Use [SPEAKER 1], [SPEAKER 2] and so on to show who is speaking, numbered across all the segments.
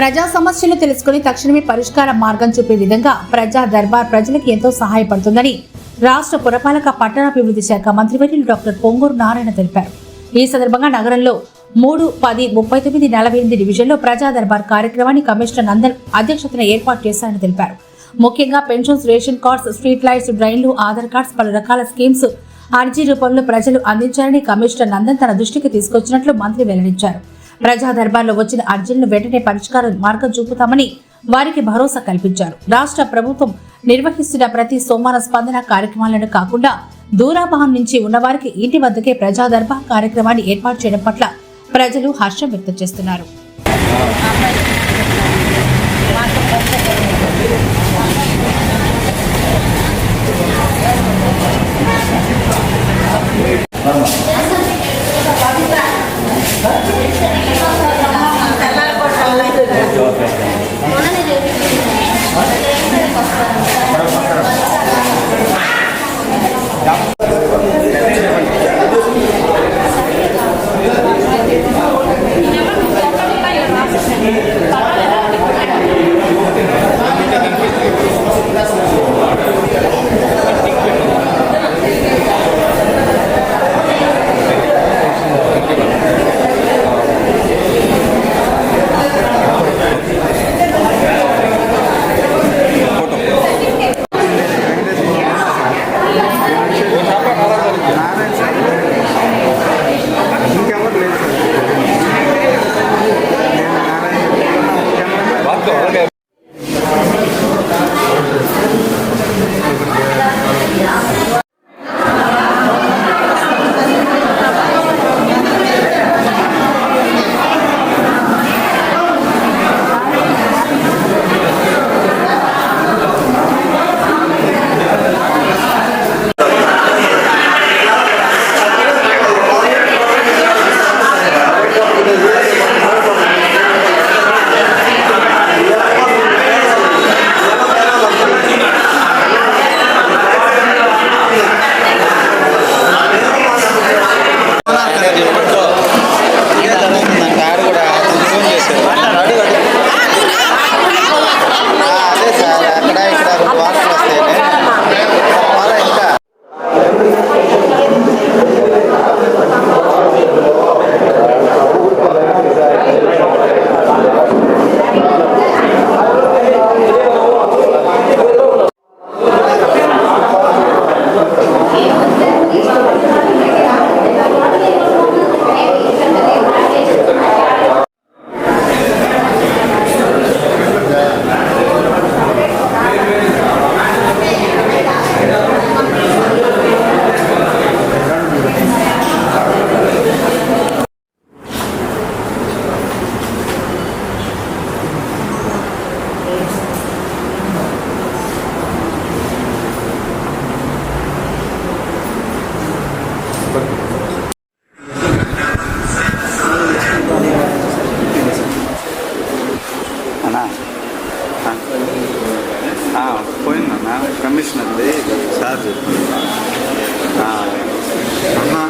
[SPEAKER 1] ప్రజా సమస్యలు తెలుసుకుని తక్షణమే పరిష్కార మార్గం చూపే విధంగా ప్రజా దర్బార్ ప్రజలకు ఎంతో సహాయపడుతుందని రాష్ట్ర పురపాలక పట్టణాభివృద్ధి శాఖ మంత్రివర్యులు డాక్టర్ పొంగూరు నారాయణ తెలిపారు. ఈ సందర్భంగా నగరంలో 3-10-39-48 డివిజన్లో ప్రజా దర్బార్ కార్యక్రమాన్ని కమిషనర్ నందన్ అధ్యక్షతన ఏర్పాటు చేశారని తెలిపారు. ముఖ్యంగా pensions, ration cards, street lights, డ్రైన్లు, ఆధార్ కార్డ్స్, పలు రకాల స్కీమ్స్ అర్జీ రూపంలో ప్రజలు అందించారని కమిషనర్ నందన్ తన దృష్టికి తీసుకొచ్చినట్లు మంత్రి వెల్లడించారు. ప్రజా దర్బార్లో వచ్చిన అర్జీలను వెంటనే పరిష్కార మార్గం చూపుతామని వారికి భరోసా కల్పించారు. రాష్ట్ర ప్రభుత్వం నిర్వహిస్తున్న ప్రతి సోమవారం స్పందన కార్యక్రమాలను కాకుండా దూరాభావం నుంచి ఉన్నవారికి ఇంటి వద్దకే ప్రజా దర్బార్ కార్యక్రమాన్ని ఏర్పాటు చేయడం పట్ల ప్రజలు హర్షం వ్యక్తం చేస్తున్నారు.
[SPEAKER 2] పోయిందన్నా కమిషనర్ది సార్ అన్నా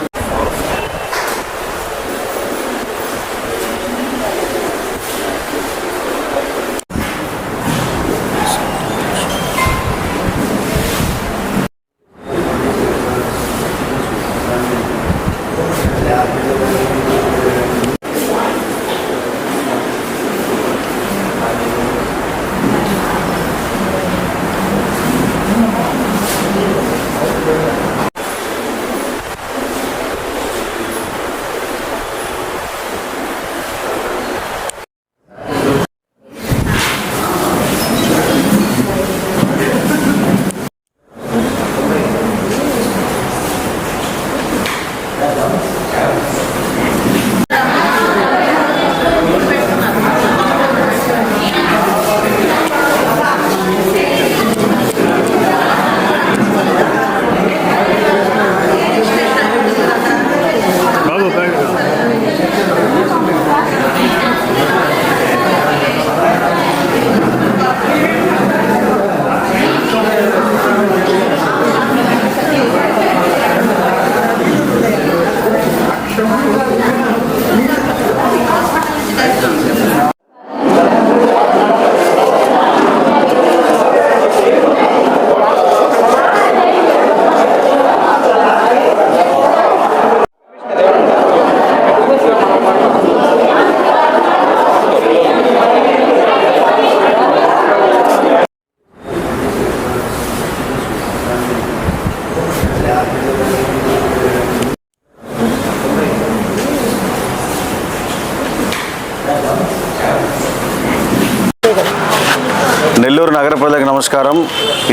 [SPEAKER 3] నమస్కారం.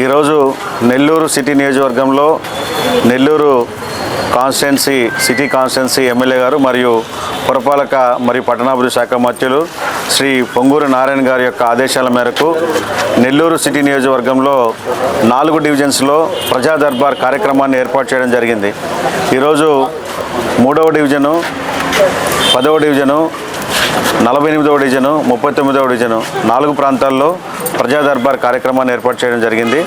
[SPEAKER 3] ఈరోజు నెల్లూరు సిటీ నియోజకవర్గంలో నెల్లూరు సిటీ కాన్స్టిట్యున్సీ ఎమ్మెల్యే గారు మరియు పురపాలక మరియు పట్టణాభివృద్ధి శాఖ మంత్రులు శ్రీ పొంగూరు నారాయణ గారి యొక్క ఆదేశాల మేరకు నెల్లూరు సిటీ నియోజకవర్గంలో 4 డివిజన్స్లో ప్రజా దర్బార్ కార్యక్రమాన్ని ఏర్పాటు చేయడం జరిగింది. ఈరోజు 3వ డివిజను, 10వ డివిజను, 48వ డివిజను, 39వ డివిజను 4 ప్రాంతాల్లో ప్రజా దర్బార్ కార్యక్రమాన్ని ఏర్పాటు చేయడం జరిగింది.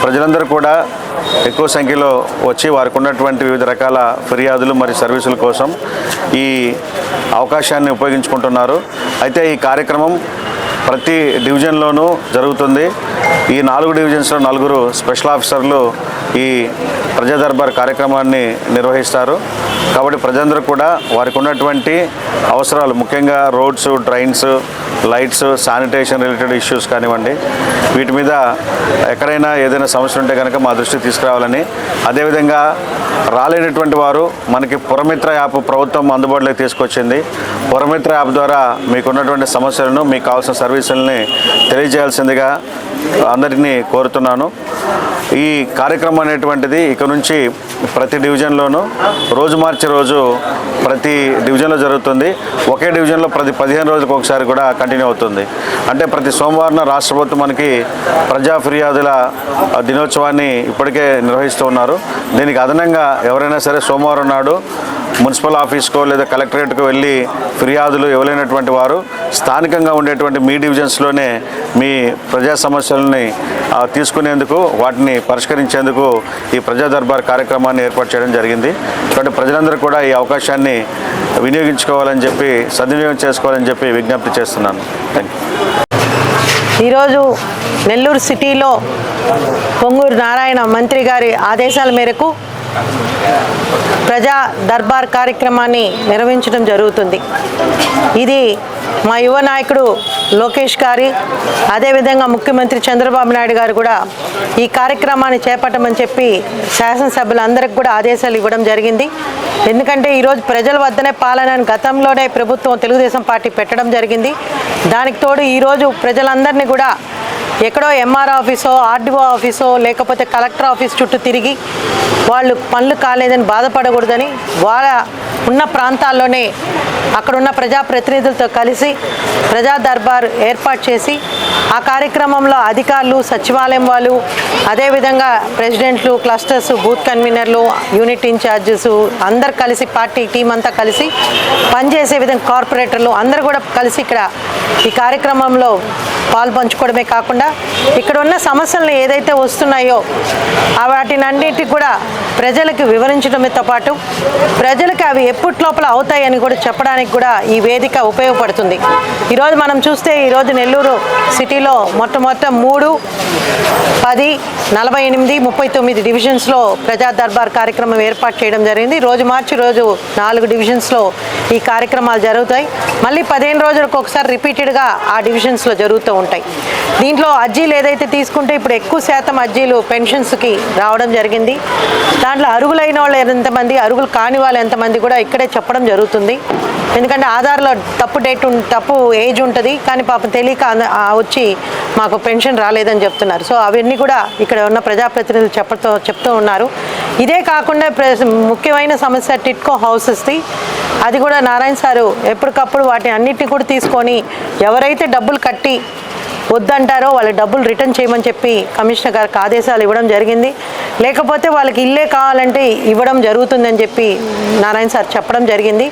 [SPEAKER 3] ప్రజలందరూ కూడా ఎక్కువ సంఖ్యలో వచ్చి వారికి ఉన్నటువంటి వివిధ రకాల ఫిర్యాదులు మరియు సర్వీసుల కోసం ఈ అవకాశాన్ని ఉపయోగించుకుంటున్నారు. అయితే ఈ కార్యక్రమం ప్రతి డివిజన్లోనూ జరుగుతుంది. ఈ 4 డివిజన్స్లో 4 స్పెషల్ ఆఫీసర్లు ఈ ప్రజా దర్బార్ కార్యక్రమాన్ని నిర్వహిస్తారు. కాబట్టి ప్రజలందరూ కూడా వారికి ఉన్నటువంటి అవసరాలు, ముఖ్యంగా roads, drains, lights, sanitation related issues కానివ్వండి, వీటి మీద ఎక్కడైనా ఏదైనా సమస్య ఉంటే కనుక మా దృష్టికి తీసుకురావాలని, అదేవిధంగా రాలేనటువంటి వారు మనకి పురమిత్ర యాప్ ప్రభుత్వం అందుబాటులోకి తీసుకొచ్చింది. పురమిత్ర యాప్ ద్వారా మీకున్నటువంటి సమస్యలను, మీకు కావాల్సిన సర్వీసులని తెలియజేయాల్సిందిగా అందరినీ కోరుతున్నాను. ఈ కార్యక్రమం అనేటువంటిది ఇక నుంచి ప్రతి డివిజన్లోనూ రోజు మార్చి రోజు ప్రతి డివిజన్లో జరుగుతుంది. ఒకే డివిజన్లో ప్రతి 15 రోజులకు ఒకసారి కూడా కంటిన్యూ అవుతుంది. అంటే ప్రతి సోమవారం రాష్ట్ర ప్రభుత్వం మనకి ప్రజా ఫిర్యాదుల దినోత్సవాన్ని ఇప్పటికే నిర్వహిస్తూ ఉన్నారు. దీనికి అదనంగా ఎవరైనా సరే సోమవారం నాడు మున్సిపల్ ఆఫీస్కో లేదా కలెక్టరేట్కో వెళ్ళి ఫిర్యాదులు ఇవ్వలేనటువంటి వారు స్థానికంగా ఉండేటువంటి మీ డివిజన్స్లోనే మీ ప్రజా సమస్యలని తీసుకునేందుకు, వాటిని పరిష్కరించేందుకు ఈ ప్రజా దర్బార్ కార్యక్రమాన్ని ఏర్పాటు చేయడం జరిగింది. కాబట్టి ప్రజలందరూ కూడా ఈ అవకాశాన్ని వినియోగించుకోవాలని చెప్పి, సద్వినియోగం చేసుకోవాలని చెప్పి విజ్ఞప్తి చేస్తున్నాను. Thank you.
[SPEAKER 4] ఈరోజు నెల్లూరు సిటీలో పొంగూరు నారాయణ మంత్రి గారి ఆదేశాల మేరకు ప్రజా దర్బార్ కార్యక్రమాన్ని నిర్వహించడం జరుగుతుంది. ఇది మా యువ నాయకుడు లోకేష్ గారి, అదేవిధంగా ముఖ్యమంత్రి చంద్రబాబు నాయుడు గారు కూడా ఈ కార్యక్రమాన్ని చేపట్టమని చెప్పి శాసనసభ్యులందరికీ కూడా ఆదేశాలు ఇవ్వడం జరిగింది. ఎందుకంటే ఈరోజు ప్రజల వద్దనే పాలనని గతంలోనే ప్రభుత్వం తెలుగుదేశం పార్టీ పెట్టడం జరిగింది. దానికి తోడు ఈరోజు ప్రజలందరినీ కూడా ఎక్కడో ఎంఆర్ ఆఫీసో, ఆర్డీఓ ఆఫీసో, లేకపోతే కలెక్టర్ ఆఫీస్ చుట్టూ తిరిగి వాళ్ళు పనులు కాలేదని బాధపడకూడదని వాళ్ళ ఉన్న ప్రాంతాల్లోనే అక్కడున్న ప్రజాప్రతినిధులతో కలిసి ప్రజా దర్బార్ ఏర్పాటు చేసి ఆ కార్యక్రమంలో అధికారులు, సచివాలయం వాళ్ళు, అదేవిధంగా ప్రెసిడెంట్లు, క్లస్టర్స్, బూత్ కన్వీనర్లు, యూనిట్ ఇన్ఛార్జెస్ అందరు కలిసి, పార్టీ టీం అంతా కలిసి పనిచేసే విధంగా కార్పొరేటర్లు అందరూ కూడా కలిసి ఇక్కడ ఈ కార్యక్రమంలో పాల్పంచుకోవడమే కాకుండా ఇక్కడ ఉన్న సమస్యలను ఏదైతే వస్తున్నాయో వాటిని అన్నిటికీ కూడా ప్రజలకు వివరించడంతో పాటు ప్రజలకు అవి ఎప్పటిలోపల అవుతాయని కూడా చెప్పడానికి కూడా ఈ వేదిక ఉపయోగపడుతుంది. ఈరోజు మనం చూస్తే ఈరోజు నెల్లూరు సిటీలో మొట్టమొదట 3, 10, 48, 39 డివిజన్స్లో ప్రజా దర్బార్ కార్యక్రమం ఏర్పాటు చేయడం జరిగింది. రోజు మార్చి రోజు 4 డివిజన్స్లో ఈ కార్యక్రమాలు జరుగుతాయి. మళ్ళీ 15 రోజులకు ఒకసారి రిపీటెడ్గా ఆ డివిజన్స్లో జరుగుతూ ఉంటాయి. దీంట్లో అర్జీలు ఏదైతే తీసుకుంటే ఇప్పుడు ఎక్కువ శాతం అర్జీలు పెన్షన్స్కి రావడం జరిగింది. దాంట్లో అర్హులైన వాళ్ళు ఎంతమంది, అర్హులు కాని వాళ్ళు ఎంతమంది కూడా ఇక్కడే చెప్పడం జరుగుతుంది. ఎందుకంటే ఆధార్లో తప్పు ఏజ్ ఉంటుంది, కానీ పాపం తెలియక వచ్చి మాకు పెన్షన్ రాలేదని చెప్తున్నారు. సో అవన్నీ కూడా ఇక్కడ ఉన్న ప్రజాప్రతినిధులు చెప్తూ ఉన్నారు. ఇదే కాకుండా ముఖ్యమైన సమస్య టిట్కో హౌసెస్ది. అది కూడా నారాయణ సారు ఎప్పటికప్పుడు వాటిని అన్నిటిని కూడా తీసుకొని ఎవరైతే డబ్బులు కట్టి వద్దంటారో వాళ్ళ డబ్బులు రిటర్న్ చేయమని చెప్పి కమిషనర్ గారికి ఆదేశాలు ఇవ్వడం జరిగింది. లేకపోతే వాళ్ళకి ఇల్లే కావాలంటే ఇవ్వడం జరుగుతుందని చెప్పి నారాయణ సార్ చెప్పడం జరిగింది.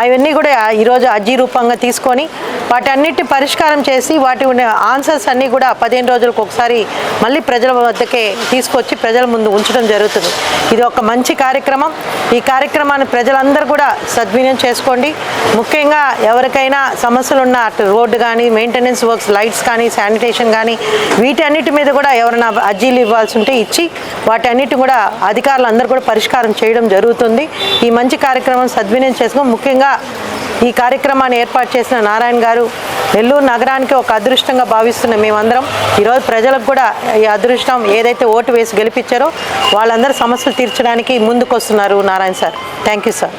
[SPEAKER 4] అవన్నీ కూడా ఈరోజు అర్జీ రూపంగా తీసుకొని వాటి అన్నిటిని పరిష్కారం చేసి వాటి ఉన్న ఆన్సర్స్ అన్నీ కూడా 15 రోజులకు ఒకసారి మళ్ళీ ప్రజల వద్దకే తీసుకొచ్చి ప్రజల ముందు ఉంచడం జరుగుతుంది. ఇది ఒక మంచి కార్యక్రమం. ఈ కార్యక్రమాన్ని ప్రజలందరూ కూడా సద్వినియోగం చేసుకోండి. ముఖ్యంగా ఎవరికైనా సమస్యలు ఉన్న రోడ్డు కానీ, మెయింటెనెన్స్ వర్క్స్, లైట్స్ కానీ, శానిటేషన్ కానీ వీటన్నిటి మీద కూడా ఎవరైనా అర్జీలు ఇవ్వాల్సి ఉంటే ఇచ్చి వాటన్నిటి కూడా అధికారులు అందరూ కూడా పరిష్కారం చేయడం జరుగుతుంది. ఈ మంచి కార్యక్రమం సద్వినియోగం చేసుకొని ముఖ్యంగా ఈ కార్యక్రమాన్ని ఏర్పాటు చేసిన నారాయణ గారు నెల్లూరు నగరానికి ఒక అదృష్టంగా భావిస్తున్న మేమందరం ఈరోజు ప్రజలకు కూడా ఈ అదృష్టం ఏదైతే ఓటు వేసి గెలిపించారో వాళ్ళందరూ సమస్యలు తీర్చడానికి ముందుకు వస్తున్నారు Narayana sir. Thank you sir.